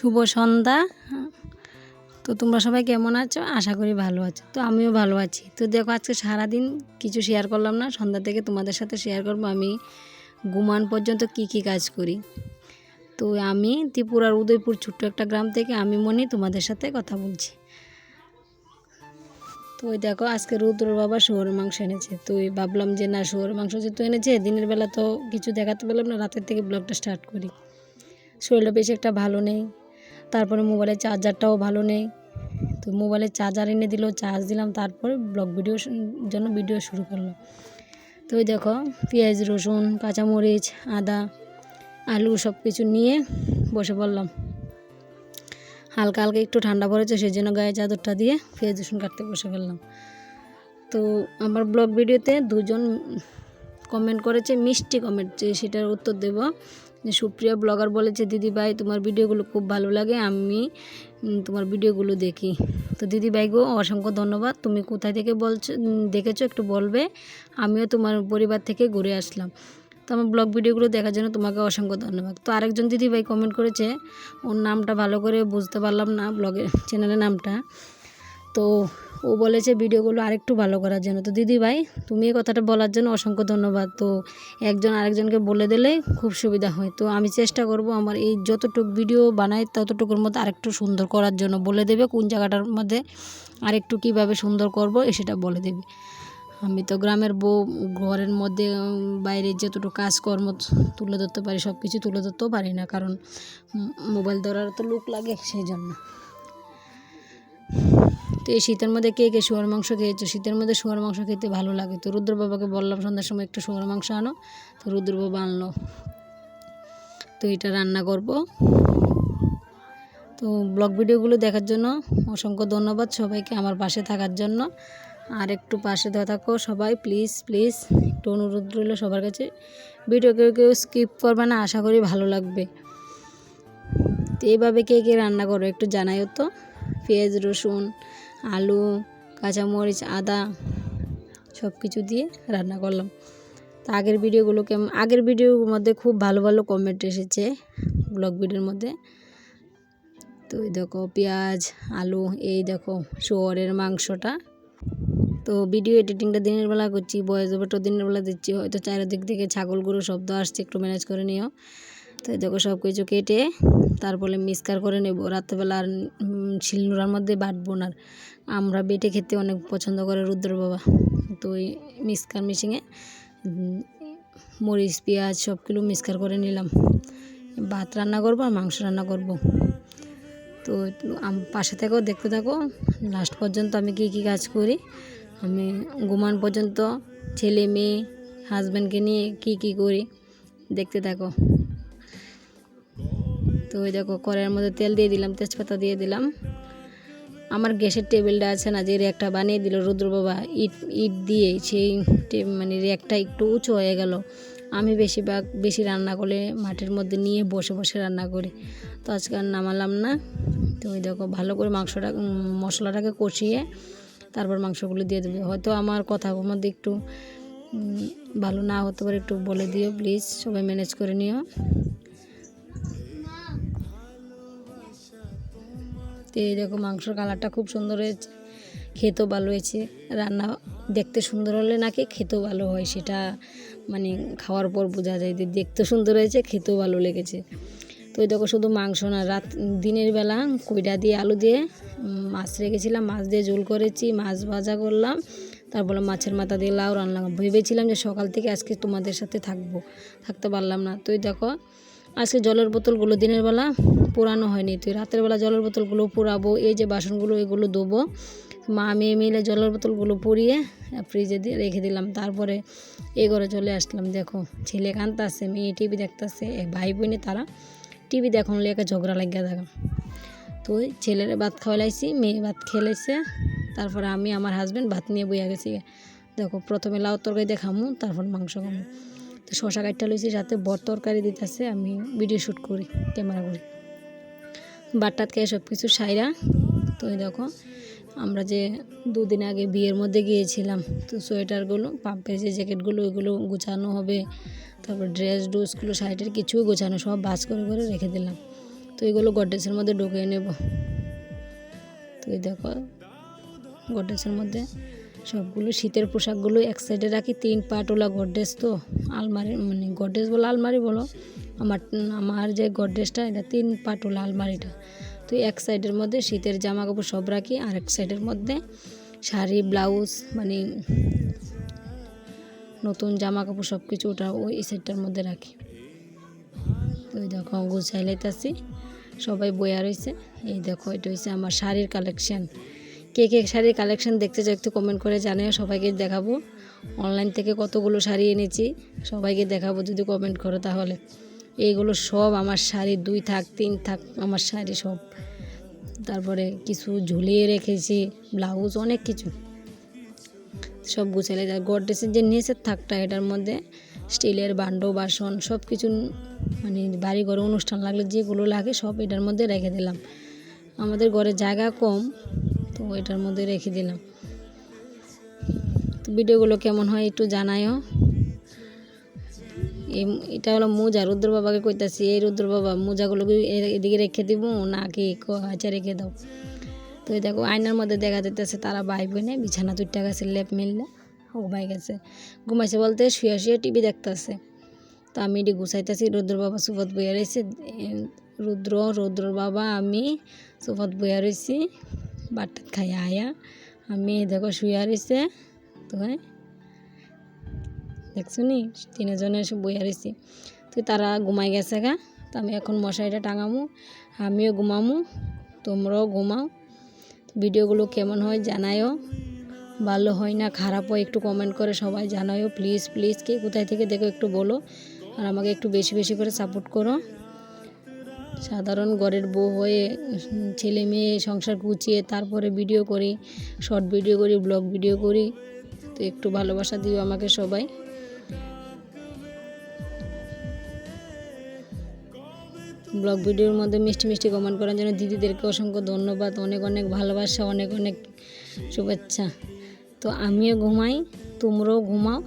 শুভ সন্ধ্যা। তো তোমরা সবাই কেমন আছো? আশা করি ভালো আছো। তো আমিও ভালো আছি। তো দেখো আজকে সারাদিন কিছু শেয়ার করলাম না, সন্ধ্যা থেকে তোমাদের সাথে শেয়ার করবো আমি ঘুমান পর্যন্ত কি কাজ করি। তো আমি ত্রিপুরার উদয়পুর ছোট্ট একটা গ্রাম থেকে আমি মনি তোমাদের সাথে কথা বলছি। তো ওই দেখো আজকে রুদ্রর বাবা শুয়োরের মাংস এনেছে। তো ভাবলাম যে না, শুয়োরের মাংস যেহেতু এনেছে, দিনের বেলা তো কিছু দেখাতে পারলাম না, রাতের থেকে ব্লগটা স্টার্ট করি। শরীরটা বেশি একটা ভালো নেই, তারপরে মোবাইলের চার্জারটাও ভালো নেই। তো মোবাইলের চার্জার এনে দিল, চার্জ দিলাম, তারপরে ব্লগ ভিডিও জন্য ভিডিও শুরু করলাম। তো ওই দেখো পেঁয়াজ, রসুন, কাঁচামরিচ, আদা, আলু সব কিছু নিয়ে বসে পড়লাম। হালকা হালকা একটু ঠান্ডা পড়েছে, সেই জন্য গায়ে চাদরটা দিয়ে পেঁয়াজ রসুন কাটতে বসে ফেললাম। তো আমার ব্লগ ভিডিওতে দুজন কমেন্ট করেছে, মিষ্টি কমেন্ট, যে সেটার উত্তর দেব। যে সুপ্রিয়া ব্লগার বলেছে, দিদি ভাই তোমার ভিডিওগুলো খুব ভালো লাগে, আমি তোমার ভিডিওগুলো দেখি। তো দিদি ভাই গো, অসংখ্য ধন্যবাদ। তুমি কোথায় থেকে দেখেছো একটু বলবে, আমিও তোমার পরিবার থেকে ঘুরে আসলাম। তো আমার ব্লগ ভিডিওগুলো দেখার জন্য তোমাকে অসংখ্য ধন্যবাদ। তো আরেকজন দিদি ভাই কমেন্ট করেছে, ওর নামটা ভালো করে বুঝতে পারলাম না, ব্লগের চ্যানেলের নামটা। তো ও বলেছে ভিডিওগুলো আরেকটু ভালো করার জন্য। তো দিদি ভাই তুমি এই কথাটা বলার জন্য অসংখ্য ধন্যবাদ। তো একজন আরেকজনকে বলে দিলে খুব সুবিধা হয়। তো আমি চেষ্টা করব আমার এই যতটুকু ভিডিও বানাই ততটুকুর মধ্যে আরেকটু সুন্দর করার জন্য। বলে দেবে কোন জায়গাটার মধ্যে আরেকটু কীভাবে সুন্দর করব সেটা বলে দেবে। আমি তো গ্রামের বউ, ঘরের মধ্যে বাইরে যতটুকু কাজকর্ম তুলে ধরতে পারি সব কিছু তুলে ধরতেও পারি না, কারণ মোবাইল ধরার তো লোক লাগে, সেই জন্য। তো এই শীতের মধ্যে কে কে শুয়োর মাংস খেয়েছো? শীতের মধ্যে শুয়োর মাংস খেতে ভালো লাগে। তো রুদ্র বাবাকে বললাম সন্ধ্যার সময় একটু শুয়োর মাংস আনো, তো রুদ্র বাবা আনলো। তো এটা রান্না করব। তো ব্লগ ভিডিওগুলো দেখার জন্য অসংখ্য ধন্যবাদ সবাইকে, আমার পাশে থাকার জন্য। আর একটু পাশে থাকো সবাই, প্লিজ প্লিজ, একটু অনুরোধ রইল সবার কাছে। ভিডিও কেউ স্কিপ করবে না, আশা করি ভালো লাগবে। তো এইভাবে কে কে রান্না করো একটু জানাইও তো। পেঁয়াজ, রসুন, আলু, কাঁচামরিচ, আদা সব কিছু দিয়ে রান্না করলাম। তো আগের ভিডিওর মধ্যে খুব ভালো ভালো কমেন্ট এসেছে ব্লগ ভিডিওর মধ্যে। তো এই দেখো পেঁয়াজ, আলু, এই দেখো শুয়োরের মাংসটা। তো ভিডিও এডিটিংটা দিনের বেলা করছি, ভয়েস ওভারটা দিনের বেলা দিচ্ছি, হয়তো চারিদিক থেকে ছাগল গরু শব্দ আসছে, একটু ম্যানেজ করে নিও। তো দেখো সব কিছু কেটে তারপরে মিক্সকার করে নেব। রাত্রেবেলা আর শিলনোড়ার মধ্যে বাটবো না, আমরা বেটে খেতে অনেক পছন্দ করে রুদ্র বাবা। তো ওই মিক্সকার মেশিনে মরিচ, পেঁয়াজ সবগুলো মিক্সকার করে নিলাম। ভাত রান্না করবো আর মাংস রান্না করব। তো পাশে থেকেও দেখতে থাকো লাস্ট পর্যন্ত আমি কি কাজ করি। আমি ঘুমান পর্যন্ত ছেলে মেয়ে হাজব্যান্ডকে নিয়ে কি করি দেখতে থাকো। তো ওই দেখো কড়াইয়ের মধ্যে তেল দিয়ে দিলাম, তেজপাতা দিয়ে দিলাম। আমার গ্যাসের টেবিলটা আছে না, যে র্যাকটা বানিয়ে দিল রুদ্র বাবা ইট দিয়ে, সেই মানে র্যাকটা একটু উঁচু হয়ে গেল। আমি বেশি রান্না করলে মাটির মধ্যে নিয়ে বসে বসে রান্না করি, তো আজকে আর নামালাম না। তো ওই দেখো ভালো করে মশলাটাকে কষিয়ে তারপর মাংসগুলো দিয়ে দেবে। হয়তো আমার কথার মধ্যে একটু ভালো না হতে পারে, একটু বলে দিও প্লিজ, সবাই ম্যানেজ করে নিও। তো এই দেখো মাংসর কালারটা খুব সুন্দর হয়েছে, খেতেও ভালো হয়েছে। রান্না দেখতে সুন্দর হলে নাকি খেতেও ভালো হয়, সেটা মানে খাওয়ার পর বোঝা যায় যে দেখতে সুন্দর হয়েছে, খেতেও ভালো লেগেছে। তো ওই দেখো শুধু মাংস না, দিনের বেলা কইডা দিয়ে আলু দিয়ে মাছ রেখেছিলাম, মাছ দিয়ে ঝোল করেছি, মাছ ভাজা করলাম, তারপরে মাছের মাথা দিয়ে লাউ রান্না। ভেবেছিলাম যে সকাল থেকে আজকে তোমাদের সাথে থাকতে পারলাম না। তো দেখো আজকে জলের বোতলগুলো দিনের বেলা পোড়ানো হয়নি, তো রাতের বেলা জলের বোতলগুলো পোড়াবো। এই যে বাসনগুলো এগুলো ধোবো, মা মেয়ে মিলে জলের বোতলগুলো পুড়িয়ে ফ্রিজে দিয়ে রেখে দিলাম। তারপরে এই ঘরে চলে আসলাম। দেখো ছেলে কাঁদতেছে, মেয়ে টিভি দেখতেছে, ভাই বোনে তারা টিভি দেখুন লেগে ঝগড়া লাগিয়ে থাকা। তো ওই ছেলের ভাত খাওয়াইছি, মেয়ে ভাত খেলাইছে, তারপরে আমি আমার হাজব্যান্ড ভাত নিয়ে বইয়া গেছি। দেখো প্রথমে লাউ তরকারি দিয়ে খামু, তারপর মাংস খামু। তো শশা কাটটা লইছি, সাথে বর তরকারি দিতেছে, আমি ভিডিও শ্যুট করি, ক্যামেরা করি, বাট্টাত খেয়ে সব কিছু সাইরা। তো দেখো আমরা যে দুদিন আগে বিয়ের মধ্যে গিয়েছিলাম, তো সোয়েটারগুলো, পাম্পের যে জ্যাকেটগুলো ওইগুলো গোছানো হবে, তারপর ড্রেসগুলো, শাড়িটার কিছুই গোছানো, সব ভাঁজ করে রেখে দিলাম। তো এগুলো গডরেজের মধ্যে ঢুকিয়ে নেব। তো এই দেখো গডরেজের মধ্যে সবগুলো শীতের পোশাকগুলো এক সাইডে রাখি। 3 পাটওয়ালা গডরেজ, তো আলমারি মানে গডরেজ বলো আলমারি বলো, আমার যে গডরেজটা এটা 3 পাটওয়ালা আলমারিটা। তো এক সাইডের মধ্যে শীতের জামা কাপড় সব রাখি, আর এক সাইডের মধ্যে শাড়ি ব্লাউজ মানে নতুন জামা কাপড় সব কিছু ওটা ওই সাইডটার মধ্যে রাখি। তো এই দেখো গুছাই লাইতাছি, সবাই বইয়া রয়েছে। এই দেখো এটা হচ্ছে আমার শাড়ির কালেকশান। কে কে শাড়ির কালেকশান দেখতে চাও একটু কমেন্ট করে জানিও, সবাইকে দেখাবো। অনলাইন থেকে কতগুলো শাড়ি এনেছি সবাইকে দেখাবো যদি কমেন্ট করো তাহলে। এইগুলো সব আমার শাড়ি, 2 থাক 3 থাক আমার শাড়ি সব। তারপরে কিছু ঝুলিয়ে রেখেছি, ব্লাউজ অনেক কিছু সব গুছালে যায়। গডরেজের যে নিচের থাকটা এটার মধ্যে স্টিলের ভাণ্ড বাসন সব কিছু মানে বাড়ি ঘরে অনুষ্ঠান লাগলে যেগুলো লাগে সব এটার মধ্যে রেখে দিলাম। আমাদের ঘরে জায়গা কম, তো এটার মধ্যে রেখে দিলাম। তো ভিডিওগুলো কেমন হয় একটু জানাইও। এটা হলো মোজা, রুদ্র বাবাকে কইতাছি, এই রুদ্র বাবা মোজাগুলো এদিকে রেখে দিব নাকি আচ্ছা রেখে দাও। তো এই দেখো আয়নার মধ্যে দেখা যেতেছে তারা ভাই বোনে বিছানা তুইটা গেছে, লেপ মিললে ঘুমাই গেছে। ঘুমাইছে বলতে শুয়ে শুয়ে টিভি দেখতেছে। তো আমি এটি গুছাইতেছি, রুদ্র বাবা সুফত বইয়া রয়েছে, রুদ্র বাবা আমি সুফত বইয়া রয়েছি বাট্টা খাইয়া আয়া। আমি দেখো শুয়া রয়েছে, তো দেখছো নি 3 জনে বইয়া রয়েছি। তো তারা ঘুমাই গেছে গা। তো আমি এখন মশারিটা টাঙামু, আমিও ঘুমামু, তোমরাও ঘুমাও। ভিডিওগুলো কেমন হয় জানায়ও, ভালো হয় না খারাপ হয় একটু কমেন্ট করে সবাই জানায়ও প্লিজ প্লিজ। কে কোথায় থেকে দেখো একটু বলো, আর আমাকে একটু বেশি বেশি করে সাপোর্ট করো। সাধারণ ঘরের বউ হয়ে ছেলে মেয়ে সংসার গুছিয়ে তারপরে ভিডিও করি, শর্ট ভিডিও করি, ব্লগ ভিডিও করি। তো একটু ভালোবাসা দিও আমাকে সবাই। ব্লগ ভিডিওর মধ্যে মিষ্টি মিষ্টি কমেন্ট করার জন্য দিদিদেরকে অসংখ্য ধন্যবাদ, অনেক অনেক ভালোবাসা, অনেক অনেক শুভেচ্ছা। তো আমিও ঘুমাই, তোমরাও ঘুমাও।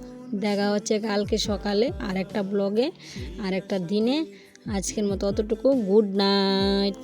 দেখা হচ্ছে কালকে সকালে আর একটা ব্লগে আর একটা দিনে। আজকের মতো অতটুকু, গুড নাইট।